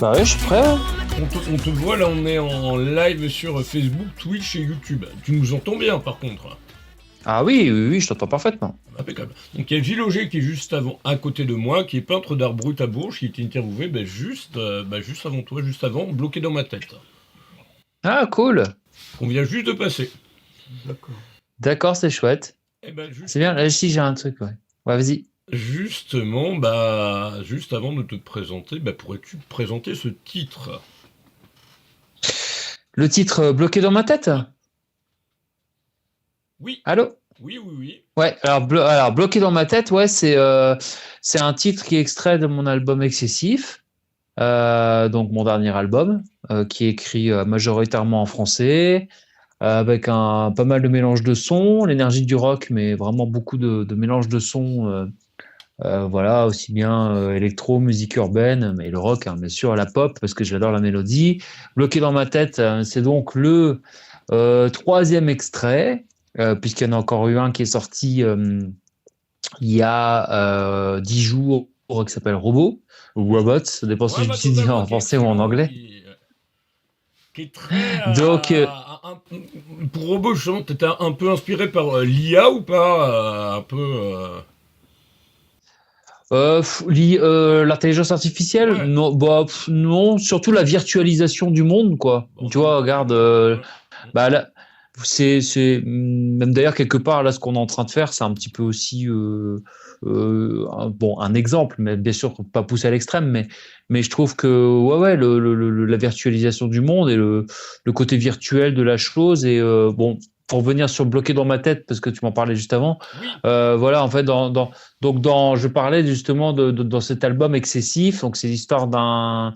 Bah ouais, je suis prêt. Ouais. On te voit là, on est en live sur Facebook, Twitch et YouTube. Tu nous entends bien par contre. Ah oui, oui, oui, je t'entends parfaitement. Impeccable. Donc il y a Gilles Auger qui est juste avant, à côté de moi, qui est peintre d'art brut à Bourges, qui était interviewé juste avant toi, juste avant, bloqué dans ma tête. Ah, cool. On vient juste de passer. D'accord. D'accord, c'est chouette. C'est bien, là, si j'ai un truc, ouais. Ouais, vas-y. Justement, juste avant de te présenter, pourrais-tu présenter ce titre? Le titre bloqué dans ma tête. Oui. Allô? Oui. Ouais, alors bloqué dans ma tête, ouais, c'est un titre qui est extrait de mon album Excessif, donc mon dernier album, qui est écrit majoritairement en français, avec pas mal de mélange de sons, l'énergie du rock, mais vraiment beaucoup de mélange de sons. Voilà, aussi bien électro, musique urbaine, mais le rock, hein, bien sûr, la pop, parce que j'adore la mélodie. Bloqué dans ma tête, c'est donc le troisième extrait, puisqu'il y en a encore eu un qui est sorti il y a 10 jours, qui s'appelle Robot, ou Robots, ça dépend si je dis en français ou en anglais. Qui est très... Donc, pour Robot, justement, t'étais un peu inspiré par l'IA ou pas un peu... l'intelligence artificielle, Ouais. non, non, surtout la virtualisation du monde, quoi. Bon, tu vois, regarde, là, c'est même d'ailleurs quelque part là, ce qu'on est en train de faire, c'est un petit peu aussi un exemple, mais bien sûr pas poussé à l'extrême, mais je trouve que ouais, la virtualisation du monde et le côté virtuel de la chose et bon. Pour venir sur bloqué dans ma tête, parce que tu m'en parlais juste avant, oui. voilà, en fait, je parlais justement dans cet album Excessif, donc c'est l'histoire d'un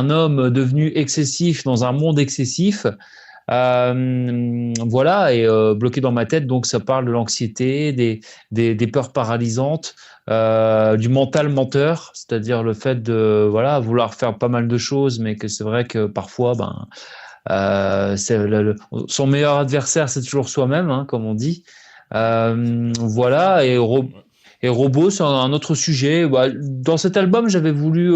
homme devenu excessif dans un monde excessif. Voilà, et bloqué dans ma tête, donc ça parle de l'anxiété, des peurs paralysantes, du mental menteur, c'est-à-dire le fait de voilà vouloir faire pas mal de choses, mais que c'est vrai que parfois, son meilleur adversaire, c'est toujours soi-même, hein, comme on dit. Voilà, et Robot, c'est un autre sujet. Dans cet album, j'avais voulu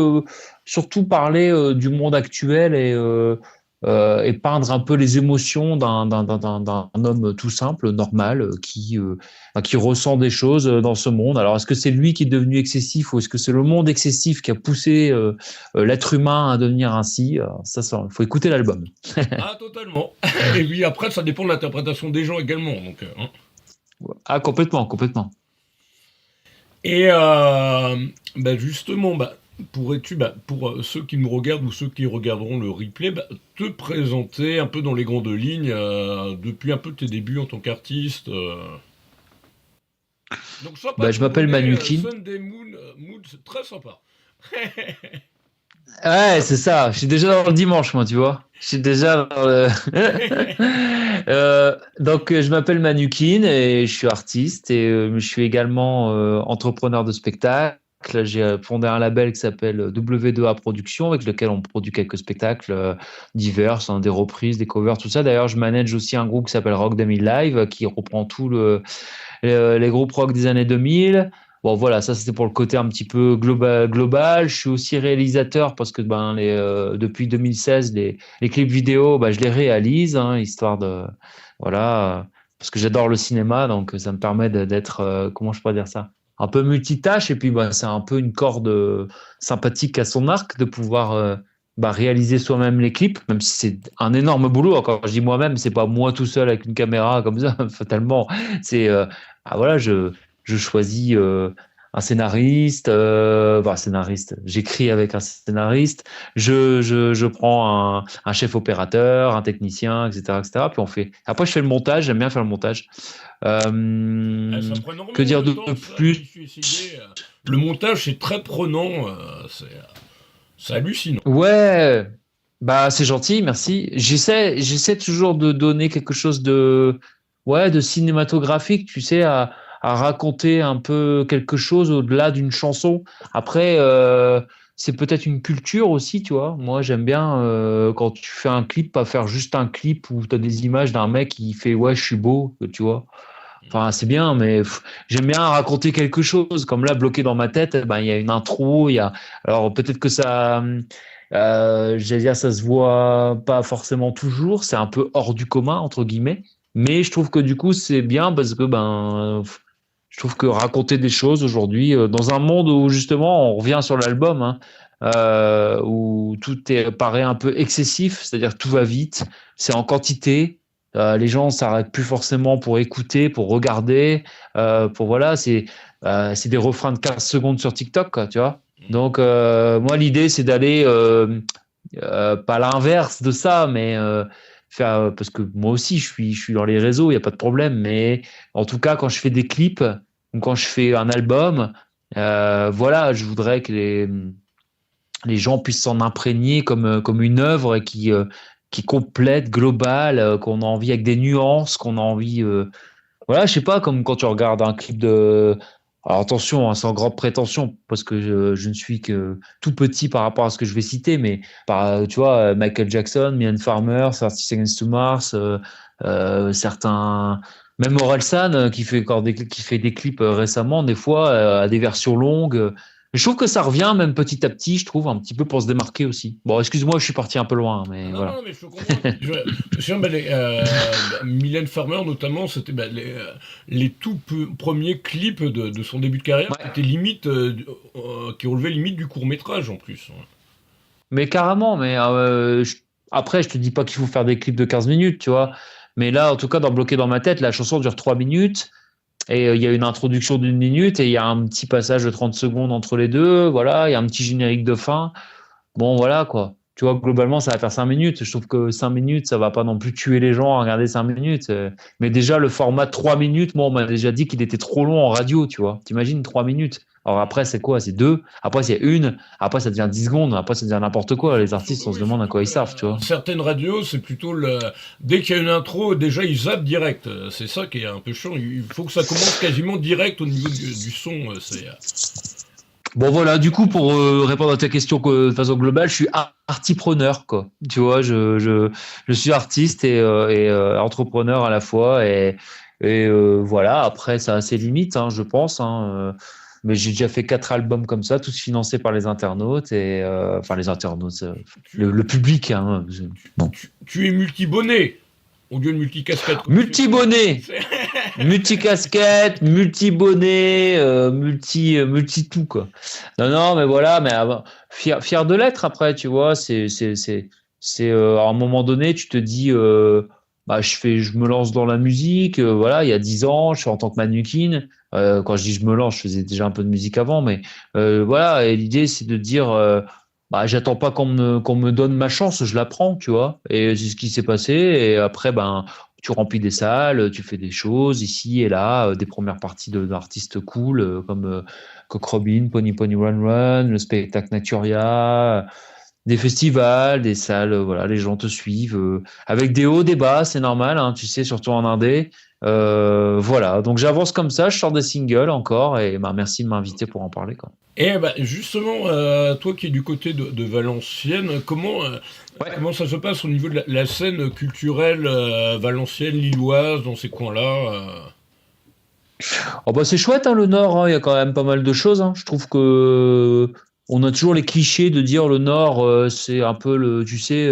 surtout parler du monde actuel et peindre un peu les émotions d'un homme tout simple, normal, qui ressent des choses dans ce monde. Alors, est-ce que c'est lui qui est devenu excessif ou est-ce que c'est le monde excessif qui a poussé l'être humain à devenir ainsi? Ça, il faut écouter l'album. Ah, totalement. Et puis après, ça dépend de l'interprétation des gens également. Donc, Ah, complètement. Et justement, pourrais-tu, pour ceux qui nous regardent ou ceux qui regarderont le replay, te présenter un peu dans les grandes lignes depuis un peu tes débuts en tant qu'artiste Donc, sympa, Je m'appelle Manukin. Sunday Mood, c'est très sympa. Ouais, c'est ça. Je suis déjà dans le dimanche, moi, tu vois. Je suis déjà dans le... donc, je m'appelle Manukin et je suis artiste et je suis également entrepreneur de spectacle. J'ai fondé un label qui s'appelle W2A Productions avec lequel on produit quelques spectacles divers, hein, des reprises, des covers, tout ça. D'ailleurs, je manage aussi un groupe qui s'appelle Rock 2000 Live qui reprend les groupes rock des années 2000. Bon, voilà, ça c'était pour le côté un petit peu global. Je suis aussi réalisateur parce que depuis 2016, les clips vidéo, je les réalise, hein, histoire de. Voilà, parce que j'adore le cinéma, donc ça me permet d'être, comment je pourrais dire ça? Un peu multitâche, et puis c'est un peu une corde sympathique à son arc de pouvoir réaliser soi-même les clips, même si c'est un énorme boulot. Encore, je dis moi-même, c'est pas moi tout seul avec une caméra comme ça, fatalement. C'est. Voilà, je choisis un scénariste, j'écris avec un scénariste, je prends un chef opérateur, un technicien, etc., etc. Puis après je fais le montage, j'aime bien faire le montage. Que dire de plus? Le montage, c'est très prenant, c'est hallucinant. Ouais, c'est gentil, merci. J'essaie toujours de donner quelque chose de cinématographique, tu sais, à raconter un peu quelque chose au-delà d'une chanson. Après, c'est peut-être une culture aussi, tu vois. Moi, j'aime bien quand tu fais un clip, pas faire juste un clip où tu as des images d'un mec qui fait ouais, je suis beau, tu vois. Enfin, c'est bien, mais j'aime bien raconter quelque chose. Comme là, bloqué dans ma tête, il y a une intro, alors peut-être que ça. J'allais dire, ça se voit pas forcément toujours. C'est un peu hors du commun, entre guillemets. Mais je trouve que du coup, c'est bien parce que je trouve que raconter des choses aujourd'hui, dans un monde où justement on revient sur l'album, hein, où paraît un peu excessif, c'est-à-dire tout va vite, c'est en quantité. Les gens s'arrêtent plus forcément pour écouter, pour regarder, pour voilà, c'est des refrains de 15 secondes sur TikTok, quoi, tu vois. Donc moi l'idée c'est d'aller pas l'inverse de ça, mais faire parce que moi aussi je suis dans les réseaux, il y a pas de problème, mais en tout cas quand je fais des clips ou quand je fais un album, voilà, je voudrais que les gens puissent s'en imprégner comme une œuvre qui est complète, globale, qu'on a envie avec des nuances, qu'on a envie voilà, je sais pas, comme quand tu regardes un clip de. Alors attention, hein, sans grande prétention, parce que je ne suis que tout petit par rapport à ce que je vais citer, mais tu vois, Michael Jackson, Mylène Farmer, 30 Seconds to Mars, certains, même Orelsan qui fait qui fait des clips récemment, des fois à des versions longues. Je trouve que ça revient même petit à petit, je trouve, un petit peu pour se démarquer aussi. Bon, excuse-moi, je suis parti un peu loin, Ah mais non, voilà. non, mais je comprends. Je me souviens, Mylène Farmer, notamment, c'était les premiers clips de son début de carrière qui Ouais. étaient limite, qui relevaient limite du court-métrage en plus. Mais carrément, mais après, je te dis pas qu'il faut faire des clips de 15 minutes, tu vois. Mais là, en tout cas, dans Bloqué dans ma tête, la chanson dure 3 minutes et il y a une introduction d'une minute et il y a un petit passage de 30 secondes entre les deux. Voilà, il y a un petit générique de fin. Bon, voilà, quoi. Tu vois, globalement, ça va faire 5 minutes. Je trouve que 5 minutes, ça va pas non plus tuer les gens à regarder 5 minutes. Mais déjà, le format de 3 minutes, moi, on m'a déjà dit qu'il était trop long en radio, tu vois. T'imagines 3 minutes. Alors après, c'est quoi? C'est deux. Après, c'est une. Après, ça devient 10 secondes. Après, ça devient n'importe quoi. Les artistes, on se Oui, demande à surtout quoi que ils servent, tu vois. certaines radios, c'est plutôt le. Dès qu'il y a une intro, déjà ils zappent direct. C'est ça qui est un peu chiant. Il faut que ça commence quasiment direct au niveau du son. Bon, voilà. Du coup, pour répondre à ta question de façon globale, je suis artipreneur, quoi. Tu vois, je suis artiste et entrepreneur à la fois. Et voilà. Après, ça a ses limites, hein, je pense, hein. Mais j'ai déjà fait 4 albums comme ça, tous financés par les internautes et enfin les internautes, Tu, le public. Hein, bon. tu es multibonné au lieu de multicasquette comme tu dis. Multibonné, C'est- multicasquette, multibonné, multi tout quoi. Non non, mais voilà, mais fier de l'être après, tu vois. C'est à un moment donné, tu te dis, bah je me lance dans la musique. Voilà, il y a 10 ans, je suis en tant que mannequin. Quand je dis je me lance, je faisais déjà un peu de musique avant, mais voilà. Et l'idée c'est de dire, bah j'attends pas qu'on me donne ma chance, je la prends, tu vois. Et c'est ce qui s'est passé. Et après, ben tu remplis des salles, tu fais des choses ici et là, des premières parties d'artistes cool comme Cock Robin, Pony Pony Run Run, le spectacle Naturia, des festivals, des salles, voilà, les gens te suivent avec des hauts, des bas, c'est normal, hein, tu sais, surtout en indé. Voilà, donc j'avance comme ça, je sors des singles encore et bah, merci de m'inviter pour en parler, quoi. Et bah, justement, toi qui es du côté de Valenciennes, Ouais. comment ça se passe au niveau de la scène culturelle valencienne, lilloise, dans ces coins-là Oh bah c'est chouette hein, le Nord, hein, il y a quand même pas mal de choses, hein. Je trouve que on a toujours les clichés de dire le Nord, c'est un peu le, tu sais,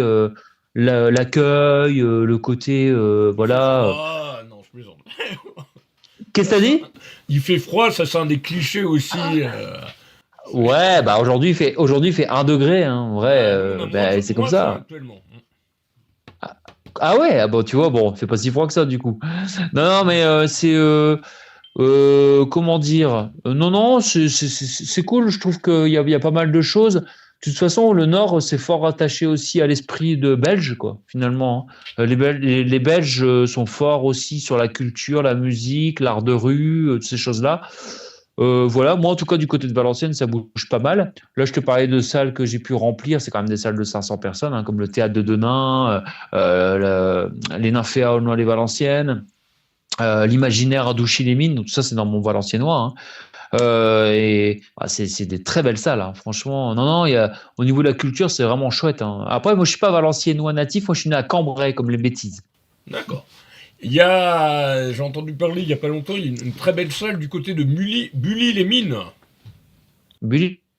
l'accueil, le côté, Il fait voilà. froid, non, je plaisante. Qu'est-ce que t'as dit? Il fait froid, ça c'est un des clichés aussi. Ouais, bah aujourd'hui il fait 1 degré, hein, en vrai, Ah, nous on a bah, c'est comme moins 20 ça. actuellement. Ah ouais, ah bon, tu vois, bon, c'est pas si froid que ça du coup. Non, non, mais c'est comment dire? Non, non, c'est cool. Je trouve qu'il y a pas mal de choses. De toute façon, le Nord, c'est fort attaché aussi à l'esprit de Belge, quoi, finalement, hein. Les Belges sont forts aussi sur la culture, la musique, l'art de rue, toutes ces choses-là. Voilà, moi en tout cas du côté de Valenciennes, ça bouge pas mal. Là, je te parlais de salles que j'ai pu remplir, c'est quand même des salles de 500 personnes, hein, comme le théâtre de Denain, les Nymphéas au Noix-les-Valenciennes, l'imaginaire à Douchy-les-Mines, tout ça c'est dans mon valenciennois, hein. Et c'est des très belles salles, hein, franchement. Non, non, au niveau de la culture, c'est vraiment chouette, hein. Après, moi je suis pas valenciennois natif, moi je suis né à Cambrai, comme les bêtises. D'accord. J'ai entendu parler il y a pas longtemps, il y a une très belle salle du côté de Bully-les-Mines.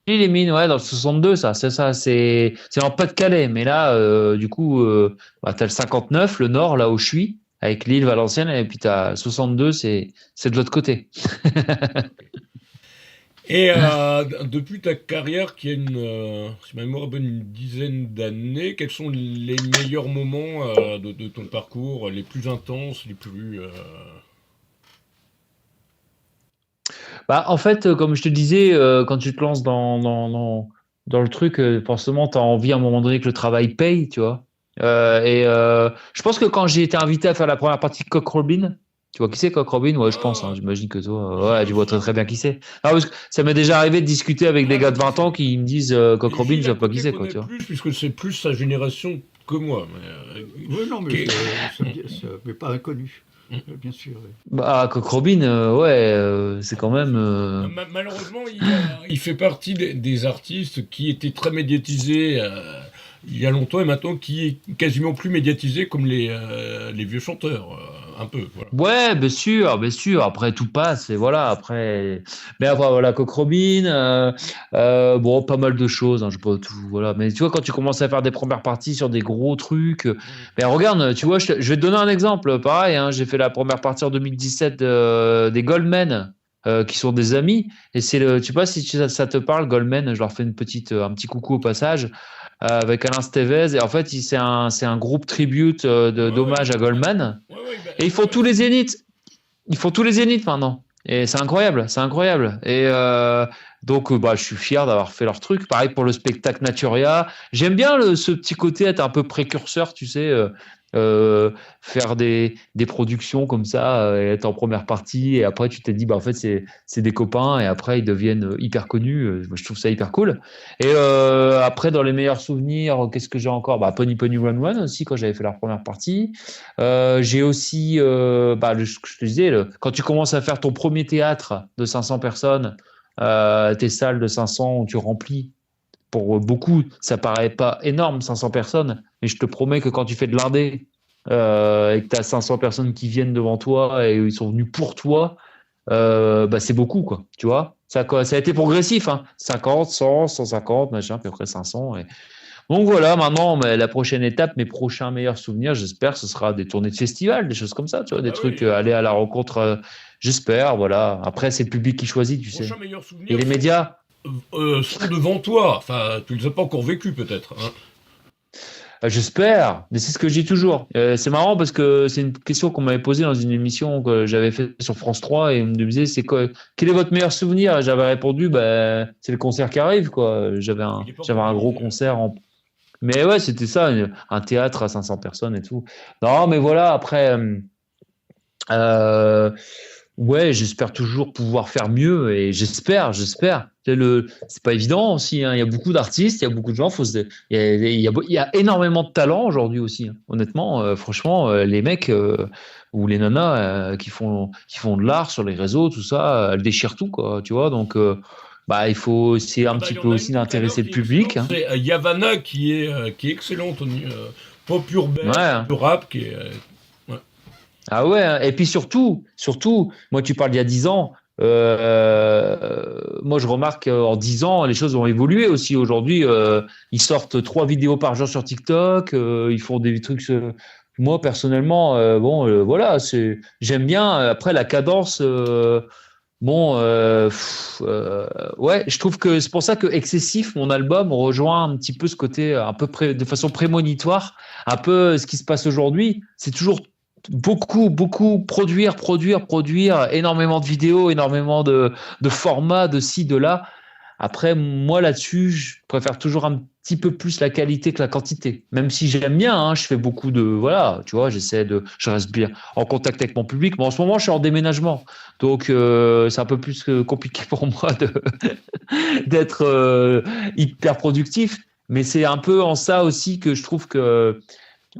Les mines, ouais, dans le 62, ça, c'est ça, c'est en Pas-de-Calais. Mais là, du coup, bah, t'as le 59, le nord, là où je suis, avec l'île Valenciennes, et puis t'as le 62, c'est de l'autre côté. Ok. Et depuis ta carrière qui a si ma mémoire est bonne, une dizaine d'années, quels sont les meilleurs moments de ton parcours, les plus intenses, les plus... Bah, en fait, comme je te disais, quand tu te lances dans le truc, forcément, tu as envie à un moment donné que le travail paye, tu vois. Je pense que quand j'ai été invité à faire la première partie de Cock Robin, tu vois qui c'est Cock Robin? Ouais, je pense, hein, Ah, j'imagine que toi, ouais, tu vois je... très très bien qui c'est. Ah, parce que ça m'est déjà arrivé de discuter avec des Ah, je gars de vois qui 20 ans c'est. qui me disent Cock Et Robin, je Gilles, à sais pas qui côté, c'est, quoi, connaît tu vois. plus, puisque c'est plus sa génération que moi. Oui, non, mais Qui- ça m'est pas inconnu, bien sûr. Oui. Bah, Cock Robin, ouais, c'est quand même. Malheureusement, il fait partie des artistes qui étaient très médiatisés il y a longtemps et maintenant qui est quasiment plus médiatisé comme les vieux chanteurs, un peu, voilà. Ouais, bien sûr, bien sûr. Après, tout passe et voilà. Après, mais après, voilà, Coq Robin, bon, pas mal de choses. Hein, je sais pas tout, voilà. Mais tu vois, quand tu commences à faire des premières parties sur des gros trucs, Mm. mais regarde, tu vois, je vais te donner un exemple. Pareil, hein, j'ai fait la première partie en 2017 des Goldmen, qui sont des amis. Et tu sais pas si ça te parle, Goldmen. Je leur fais un petit coucou au passage avec Alain Stevez. Et en fait, c'est un groupe tribute Ouais, ouais, d'hommage à Goldman. ouais, ouais, Et ils ouais, font ouais, tous les zéniths. Ils font tous les zéniths maintenant. Et c'est incroyable, c'est incroyable. Et donc, bah, je suis fier d'avoir fait leur truc. Pareil pour le spectacle Naturia. J'aime bien ce petit côté être un peu précurseur, tu sais, euh, faire des productions comme ça, et être en première partie. Et après, tu t'es dit, bah, en fait, c'est des copains. Et après, ils deviennent hyper connus. Je trouve ça hyper cool. Et après, dans les meilleurs souvenirs, qu'est-ce que j'ai encore? Bah, Pony Pony Run Run aussi, quand j'avais fait la première partie. J'ai aussi, bah, ce que je te disais, quand tu commences à faire ton premier théâtre de 500 personnes, tes salles de 500 où tu remplis, pour beaucoup, ça paraît pas énorme, 500 personnes, mais je te promets que quand tu fais de l'indé et que tu as 500 personnes qui viennent devant toi et ils sont venus pour toi, bah, c'est beaucoup, quoi. Tu vois? Ça a été progressif, hein. 50, 100, 150, machin, puis après 500. Donc voilà, maintenant, mais la prochaine étape, mes prochains meilleurs souvenirs, j'espère, ce sera des tournées de festivals, des choses comme ça, tu ah vois, des bah trucs, oui, aller à la rencontre, j'espère, voilà. Après, c'est le public qui choisit, tu sais. prochains meilleurs Et souvenirs les médias, sont devant toi. Enfin, tu les as pas encore vécus peut-être, hein. j'espère, mais c'est ce que je dis toujours. C'est marrant parce que c'est une question qu'on m'avait posée dans une émission que j'avais faite sur France 3 et on me disait, c'est quoi, quel est votre meilleur souvenir? Et j'avais répondu, bah, c'est le concert qui arrive, quoi. Il n'est pas J'avais encore un gros arrivé. concert mais ouais, c'était ça, un théâtre à 500 personnes et tout. Non, mais voilà, après, Euh, ouais, j'espère toujours pouvoir faire mieux et j'espère. C'est pas évident aussi, hein. Il y a beaucoup d'artistes, il y a beaucoup de gens. Il y a énormément de talent aujourd'hui aussi, hein. Honnêtement, franchement, les mecs ou les nanas qui font de l'art sur les réseaux, tout ça, elles déchirent tout, quoi. Tu vois, donc bah, il faut essayer Ah un bah petit il y peu en a aussi une tout à l'heure d'intéresser le qui est public, excellente, hein. c'est Yavanna qui est excellente, pop Ouais, urbaine, un hein. peu rap, qui est... ouais. Ah ouais, hein. Et puis surtout, moi tu parles d'il y a 10 ans, moi je remarque qu'en 10 ans, les choses ont évolué aussi. Aujourd'hui, ils sortent 3 vidéos par jour sur TikTok, ils font des trucs. Moi personnellement, bon, voilà, j'aime bien. Après la cadence, bon, ouais, je trouve que c'est pour ça que Excessif, mon album, rejoint un petit peu ce côté un peu de façon prémonitoire, un peu ce qui se passe aujourd'hui. C'est toujours beaucoup produire, énormément de vidéos, énormément de formats, de ci, de là. Après, moi là-dessus, je préfère toujours un petit peu plus la qualité que la quantité. Même si j'aime bien, hein, je fais beaucoup de, voilà, tu vois, je reste bien en contact avec mon public. Mais en ce moment, je suis en déménagement, donc c'est un peu plus compliqué pour moi d'être hyper productif. Mais c'est un peu en ça aussi que je trouve que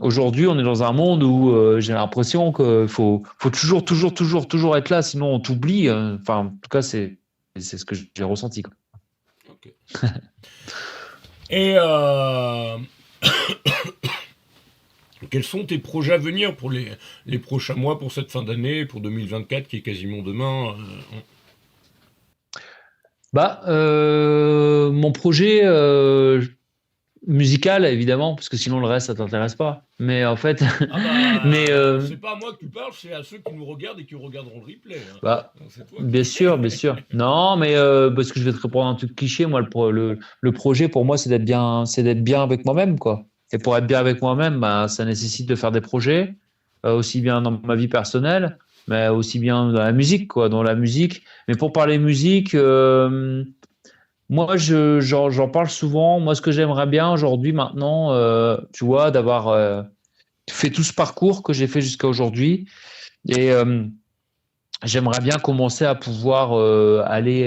aujourd'hui, on est dans un monde où j'ai l'impression qu'il faut toujours être là, sinon on t'oublie. Enfin, en tout cas, c'est ce que j'ai ressenti, quoi. Ok. Et quels sont tes projets à venir pour les prochains mois, pour cette fin d'année, pour 2024 qui est quasiment demain Mon projet musical, évidemment, parce que sinon le reste, ça t'intéresse pas. Mais en fait, Ah mais bah, c'est pas à moi que tu parles, c'est à ceux qui nous regardent et qui regarderont le replay. Hein. bah, Donc, c'est toi bien qui. sûr, bien sûr. Non, mais parce que je vais te répondre un truc cliché. Moi, le projet pour moi, c'est d'être bien avec moi-même, quoi. Et pour être bien avec moi-même, bah, ça nécessite de faire des projets, aussi bien dans ma vie personnelle, mais aussi bien dans la musique, quoi. Dans la musique. Mais pour parler musique. Moi, j'en parle souvent. Moi, ce que j'aimerais bien aujourd'hui, maintenant, tu vois, d'avoir fait tout ce parcours que j'ai fait jusqu'à aujourd'hui. Et j'aimerais bien commencer à pouvoir aller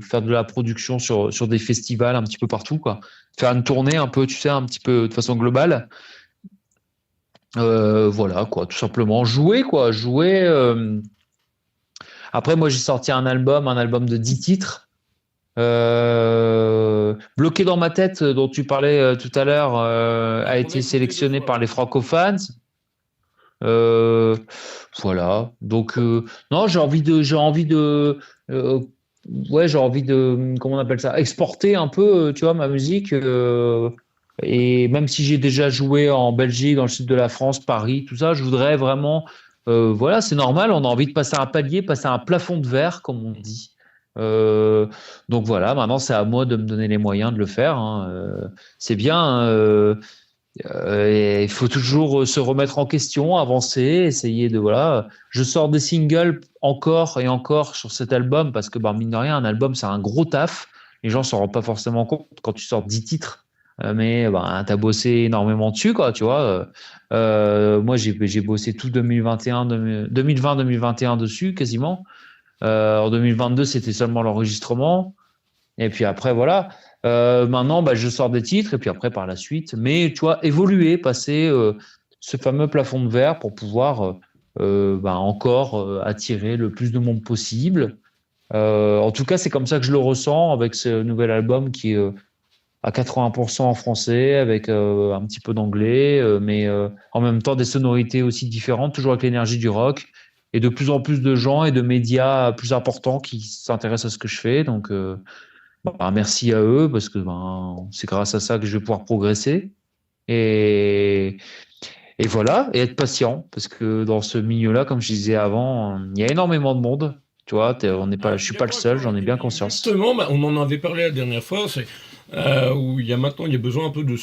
faire de la production sur des festivals un petit peu partout, quoi. Faire une tournée un peu, tu sais, un petit peu de façon globale. Voilà, quoi, tout simplement. Jouer, quoi. Jouer. Après, moi, j'ai sorti un album de 10 titres. Bloqué dans ma tête, dont tu parlais tout à l'heure, a On a été écouté deux sélectionné fois. par Ouais. les francophones. Euh, voilà. Donc non, euh, j'ai envie de, comment on appelle ça, exporter un peu, tu vois, ma musique. Et même si j'ai déjà joué en Belgique, dans le sud de la France, Paris, tout ça, je voudrais vraiment, voilà, c'est normal, on a envie de passer un palier, passer un plafond de verre, comme on dit. Euh, donc voilà, maintenant c'est à moi de me donner les moyens de le faire, hein. C'est bien, hein. Et il faut toujours se remettre en question, avancer, essayer de voilà. Je sors des singles encore et encore sur cet album parce que bah, mine de rien, un album c'est un gros taf. Les gens s'en rendent pas forcément compte quand tu sors 10 titres, mais bah, tu as bossé énormément dessus, quoi, tu vois. Moi j'ai bossé tout 2020-2021 dessus quasiment. En 2022 c'était seulement l'enregistrement. Et puis après, voilà. Maintenant, bah, je sors des titres et puis après, par la suite. Mais tu vois, évoluer, passer ce fameux plafond de verre pour pouvoir bah, encore attirer le plus de monde possible. En tout cas, c'est comme ça que je le ressens avec ce nouvel album qui est à 80% en français, avec un petit peu d'anglais, mais en même temps des sonorités aussi différentes, toujours avec l'énergie du rock. Et de plus en plus de gens et de médias plus importants qui s'intéressent à ce que je fais. Donc, bah, merci à eux parce que ben, c'est grâce à ça que je vais pouvoir progresser. Et, et voilà, et être patient parce que dans ce milieu-là, comme je disais avant, il y a énormément de monde. Tu vois, on n'est Ah, pas, je je suis suis pas le d'accord avec seul, toi. j'en ai Et bien puis conscience. justement, bah, on en avait parlé la dernière fois, c'est où il y a maintenant il y a besoin un peu de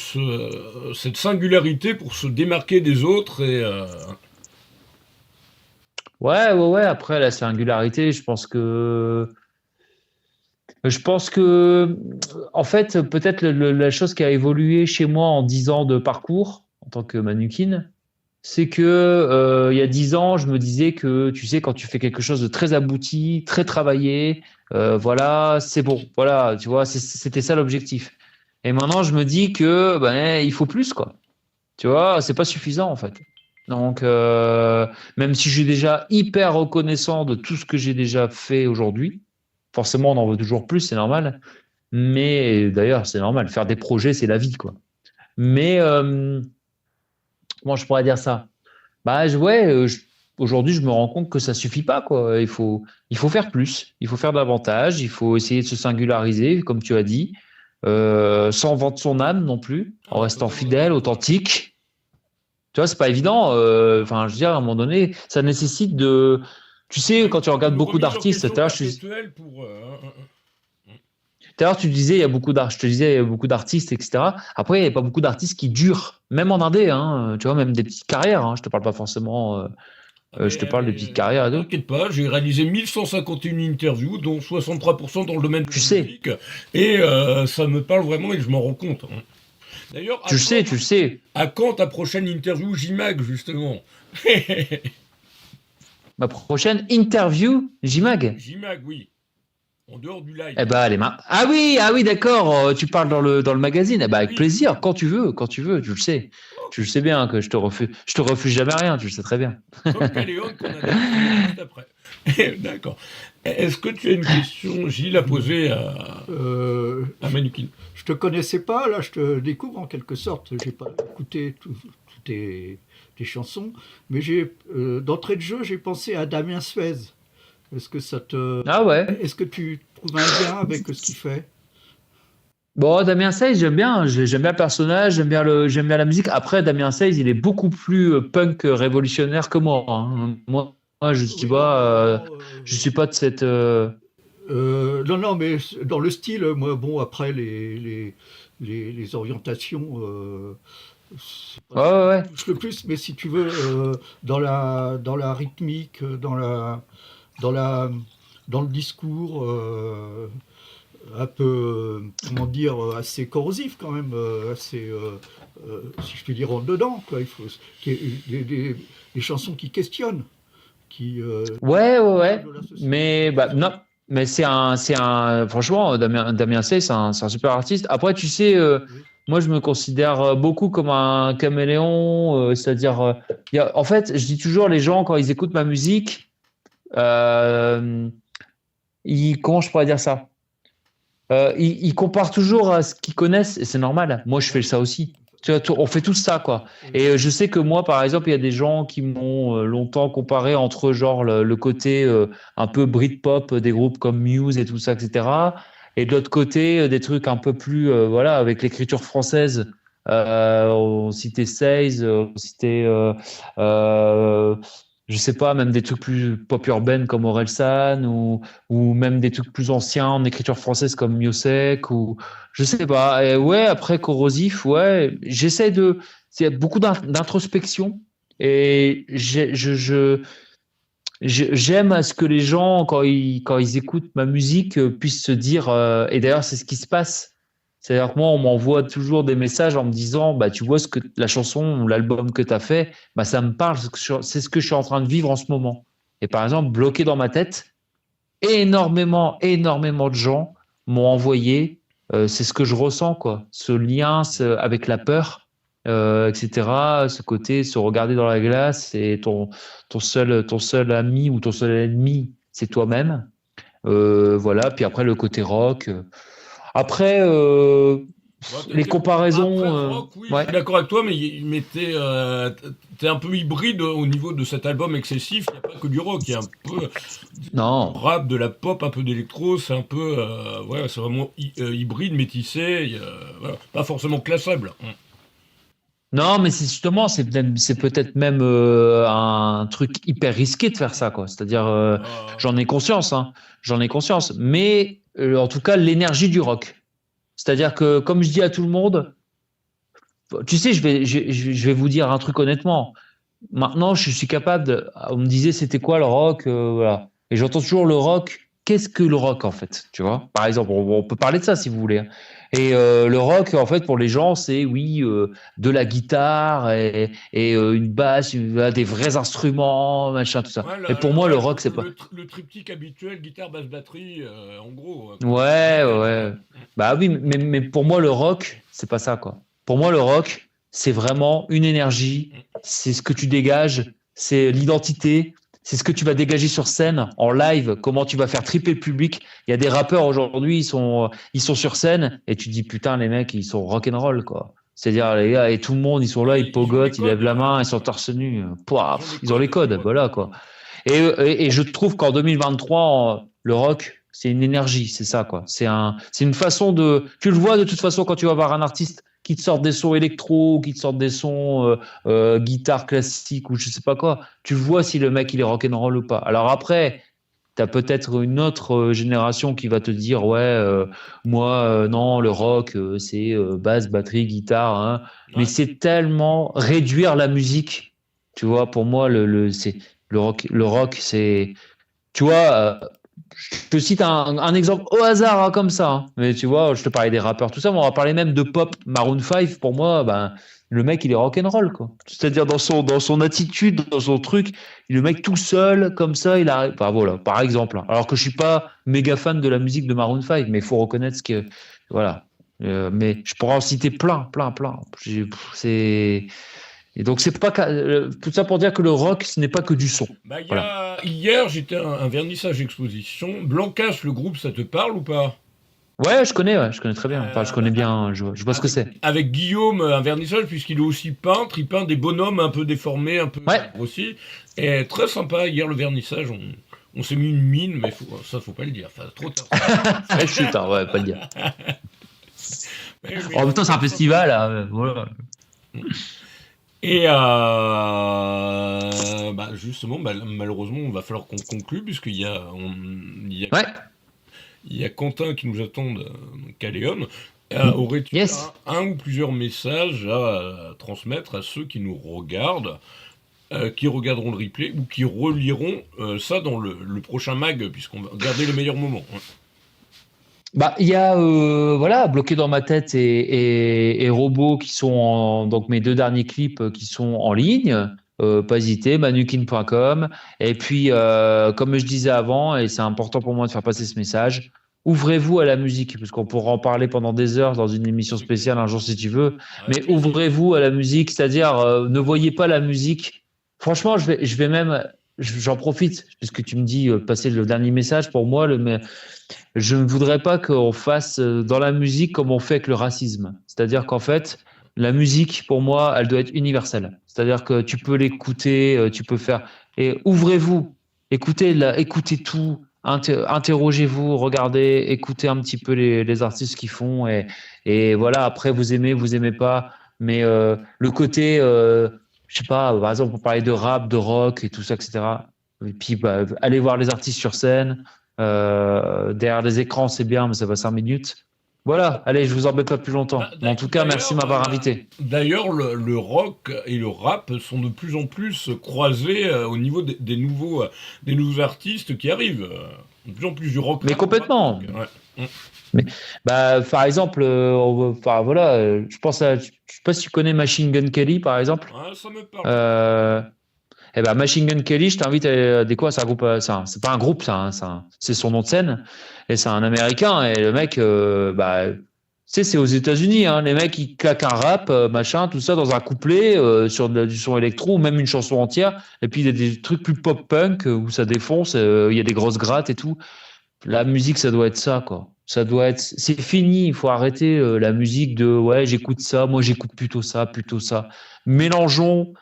cette singularité pour se démarquer des autres et Ouais, ouais, ouais. Après, la singularité, je pense que, en fait, peut-être la chose qui a évolué chez moi en 10 ans de parcours en tant que mannequin, c'est que il y a 10 ans, je me disais que, tu sais, quand tu fais quelque chose de très abouti, très travaillé, voilà, c'est bon, voilà, tu vois, c'était ça l'objectif. Et maintenant, je me dis que ben, il faut plus, quoi. Tu vois, c'est pas suffisant, en fait. Donc, même si je suis déjà hyper reconnaissant de tout ce que j'ai déjà fait aujourd'hui, forcément, on en veut toujours plus, c'est normal. Mais d'ailleurs, c'est normal, faire des projets, c'est la vie, quoi. Mais, comment je pourrais dire ça? Bah ouais, aujourd'hui je me rends compte que ça suffit pas quoi. Il faut faire plus, il faut faire davantage, il faut essayer de se singulariser, comme tu as dit, sans vendre son âme non plus, en ah, restant totalement fidèle, d'accord. Ouais. authentique. Tu vois, c'est pas évident. Enfin, je veux dire, à un moment donné, ça nécessite de. Tu sais, Bah, quand tu regardes une beaucoup remise en d'artistes, question perpétuelle pour. tout à l'heure, tu disais, il y a beaucoup d'art, je te disais, il y a beaucoup d'artistes, etc. Après, il n'y a pas beaucoup d'artistes qui durent, même en indé, hein, tu vois, même des petites carrières. Hein, je te parle pas forcément. Ah, Je te parle de petites mais carrières et tout. t'inquiète pas, j'ai réalisé 1151 interviews, dont 63% dans le domaine de Tu la sais. musique, et ça me parle vraiment et je m'en rends compte. Hein. D'ailleurs, Tu le sais, tu le sais. à quand ta prochaine interview JMAG, justement? Ma prochaine interview, J-Mag. JMAG, oui, en dehors du live. Eh ben, elle est ah oui, d'accord. Tu parles dans le magazine. Eh ben, avec Oui, plaisir, quand tu veux, tu le sais. Tu le sais bien que je te refuse jamais rien, tu le sais très bien. comme Caléon qu'on a diffusé juste après. D'accord. Est-ce que tu as une question, Gilles, à poser Euh, à Manukin? je te connaissais pas, là je te découvre en quelque sorte. J'ai pas écouté toutes tes chansons, mais d'entrée de jeu, j'ai pensé à Damien Suez. Est-ce que ça te, Ah ouais. est-ce que tu trouves un lien avec ce qu'il fait? Bon, Damien Seize, j'aime bien. J'aime bien le personnage, j'aime bien la musique. Après, Damien Seize, il est beaucoup plus punk révolutionnaire que moi, hein. Moi, Oui, non, mais bon, je suis pas de cette. non, non, mais dans le style, moi, bon, après les orientations, c'est pas Ouais, ce qui ouais, me ouais. touche le plus, mais si tu veux, dans la rythmique, dans la, dans le discours, un peu, comment dire, assez corrosif quand même, assez, si je puis dire, en dedans, quoi. Il faut qu'il y ait des chansons qui questionnent, qui Ouais, ouais, parlent ouais. de la société Mais bah, d'aujourd'hui. non. Mais franchement, Damien Sey, c'est un super artiste. Après, tu sais, Oui. moi, je me considère beaucoup comme un caméléon, c'est-à-dire, en fait, je dis toujours, les gens, quand ils écoutent ma musique, euh, comment je pourrais dire ça? Ils comparent toujours à ce qu'ils connaissent, et c'est normal. Moi, je fais Oui, ça aussi. Tu vois, on fait tous ça, quoi. oui, Et je sais que moi, par exemple, il y a des gens qui m'ont longtemps comparé entre genre le côté un peu Britpop des groupes comme Muse et tout ça, etc. Et de l'autre côté, des trucs un peu plus, voilà, avec l'écriture française. On citait Seize, on citait, euh, je sais pas, même des trucs plus pop urbaine comme Orelsan ou même des trucs plus anciens en écriture française comme Miossec ou je sais pas. Et ouais, après corrosif, ouais, c'est beaucoup d'introspection et j'aime à ce que les gens quand ils écoutent ma musique puissent se dire et d'ailleurs c'est ce qui se passe. C'est-à-dire que moi on m'envoie toujours des messages en me disant bah tu vois ce que la chanson ou l'album que tu as fait, bah ça me parle, c'est ce que je suis en train de vivre en ce moment. Et par exemple, bloqué dans ma tête, énormément de gens m'ont envoyé. C'est ce que je ressens, quoi. Ce lien avec la peur, etc. Ce côté, se regarder dans la glace et ton seul ami ou ton seul ennemi, c'est toi-même. Voilà. Puis après, le côté rock. Après, Bon, les après comparaisons. rock, oui, je Ouais. suis d'accord avec toi, mais t'es un peu hybride au niveau de cet album excessif. Il n'y a pas que du rock, il y a un peu du Non. rap, de la pop, un peu d'électro. C'est un peu, ouais, c'est vraiment hybride, métissé, voilà, pas forcément classable. Non, mais c'est justement, c'est peut-être même un truc hyper risqué de faire ça, quoi. C'est-à-dire, Euh, j'en ai conscience, hein, j'en ai conscience. Mais en tout cas, l'énergie du rock. C'est-à-dire que, comme je dis à tout le monde, tu sais, je vais vous dire un truc honnêtement. Maintenant, je suis capable on me disait, c'était quoi le rock, voilà. Et j'entends toujours le rock. Qu'est-ce que le rock, en fait? Tu vois? Par exemple, on peut parler de ça si vous voulez, hein. Et le rock, en fait, pour les gens, c'est oui, de la guitare et une basse, des vrais instruments, machin, tout ça. ouais, Et pour moi, le ouais, rock, c'est pas. le triptyque habituel, guitare, basse, batterie, en gros, comme dans un Ouais, big band, quoi. ouais. Bah oui, mais pour moi, le rock, c'est pas ça, quoi. Pour moi, le rock, c'est vraiment une énergie, c'est ce que tu dégages, c'est l'identité, c'est ce que tu vas dégager sur scène, en live, comment tu vas faire triper le public. Il y a des rappeurs aujourd'hui, ils sont sur scène, et tu te dis, putain, les mecs, ils sont rock'n'roll, quoi. C'est-à-dire, les gars, et tout le monde, ils sont là, ils Ils ont les pogotent, ils lèvent codes, la main, ils sont torse nu. ils ont les Pouah, ils ont les codes du codes, rock. voilà, quoi. Et je trouve qu'en 2023, le rock, c'est une énergie, c'est ça, quoi. C'est une façon de. Tu le vois de toute façon quand tu vas voir un artiste qui te sort des sons électro, qui te sort des sons guitare classique ou je sais pas quoi. Tu le vois si le mec il est rock'n'roll ou pas. Alors après, t'as peut-être une autre génération qui va te dire ouais, moi non, le rock c'est basse, batterie, guitare, hein. Mais Ouais. c'est tellement réduire la musique. Tu vois, pour moi c'est le rock c'est tu vois, je te cite un exemple au hasard hein, comme ça. Hein. Mais tu vois, je te parlais des rappeurs, tout ça, mais on va parler même de pop. Maroon 5, pour moi, ben, le mec, il est rock'n'roll, quoi. C'est-à-dire dans son attitude, dans son truc, le mec tout seul, comme ça, il arrive. Enfin, voilà, par exemple. Hein. Alors que je suis pas méga fan de la musique de Maroon 5, mais il faut reconnaître ce que. Voilà. Mais je pourrais en citer plein. C'est. Et donc, c'est pas. Tout ça pour dire que le rock, ce n'est pas que du son. Bah, Voilà. hier, j'étais à un vernissage exposition. Blancas, le groupe, ça te parle ou pas? Ouais, je connais très bien. Enfin, je connais Bah, bien, je vois ce que c'est. avec Guillaume, un vernissage, puisqu'il est aussi peintre, il peint des bonhommes un peu déformés, un peu Ouais, grossis. Et très sympa, hier le vernissage, On s'est mis une mine, mais ça, faut pas le dire. Enfin, trop tard. Chut, hein, ouais, pas le dire. Mais En même temps, c'est un festival, là, voilà. Et justement, malheureusement, on va falloir qu'on conclue, puisqu'il y a, Ouais. il y a Quentin qui nous attend de Caléon. Aurais-tu Yes. un ou plusieurs messages à transmettre à ceux qui nous regardent, qui regarderont le replay ou qui reliront ça dans le prochain mag, puisqu'on va garder les meilleurs moments. Bah, il y a voilà, Bloqué dans ma tête et Robot qui sont donc mes 2 derniers clips qui sont en ligne. Pas hésiter, manukin.com. Et puis, comme je disais avant, et c'est important pour moi de faire passer ce message, ouvrez-vous à la musique, parce qu'on pourra en parler pendant des heures dans une émission spéciale un jour si tu veux. Mais ouvrez-vous à la musique, c'est-à-dire ne voyez pas la musique. Franchement, je vais même, j'en profite, puisque tu me dis passer le dernier message pour moi, je ne voudrais pas qu'on fasse dans la musique comme on fait avec le racisme. C'est-à-dire qu'en fait, la musique, pour moi, elle doit être universelle. C'est-à-dire que tu peux l'écouter, tu peux faire. Et ouvrez-vous, écoutez tout, interrogez-vous, regardez, écoutez un petit peu les artistes qui font. Et voilà, après, vous aimez pas. Mais le côté, je sais pas, par exemple, on parlait de rap, de rock et tout ça, etc. Et puis, allez voir les artistes sur scène. Derrière les écrans, c'est bien, mais ça va 5 minutes. Voilà, allez, je vous embête pas plus longtemps. Mais en tout cas, merci de m'avoir invité. D'ailleurs, le rock et le rap sont de plus en plus croisés au niveau des nouveaux artistes qui arrivent. De plus en plus du rock. Mais complètement. Ouais. Mais, par exemple, voilà, je sais pas si tu connais Machine Gun Kelly, par exemple. Ouais, ça me parle. Machine Gun Kelly, je t'invite à des quoi, c'est un groupe, c'est pas un groupe, c'est son nom de scène, et c'est un Américain, et le mec, tu sais, c'est aux États-Unis, hein, les mecs ils claquent un rap, machin, tout ça dans un couplet sur du son électro, ou même une chanson entière, et puis il y a des trucs plus pop-punk où ça défonce, il y a des grosses grattes et tout. La musique, ça doit être ça, quoi. C'est fini, il faut arrêter la musique de ouais, j'écoute ça, moi j'écoute plutôt ça. Mélangeons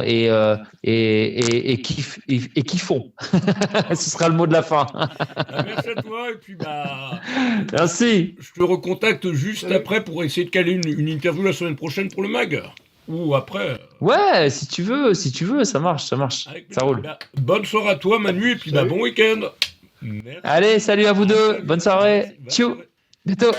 et kiffons. Ce sera le mot de la fin. Merci à toi, et puis Merci. je te recontacte juste après pour essayer de caler une interview la semaine prochaine pour le mag. Ou après. Ouais, si tu veux, ça marche. Ça roule. Bonne soirée à toi, Manu, et puis bon week-end. Merci. Allez, salut à vous deux. Bonne soirée. Ciao. Bientôt.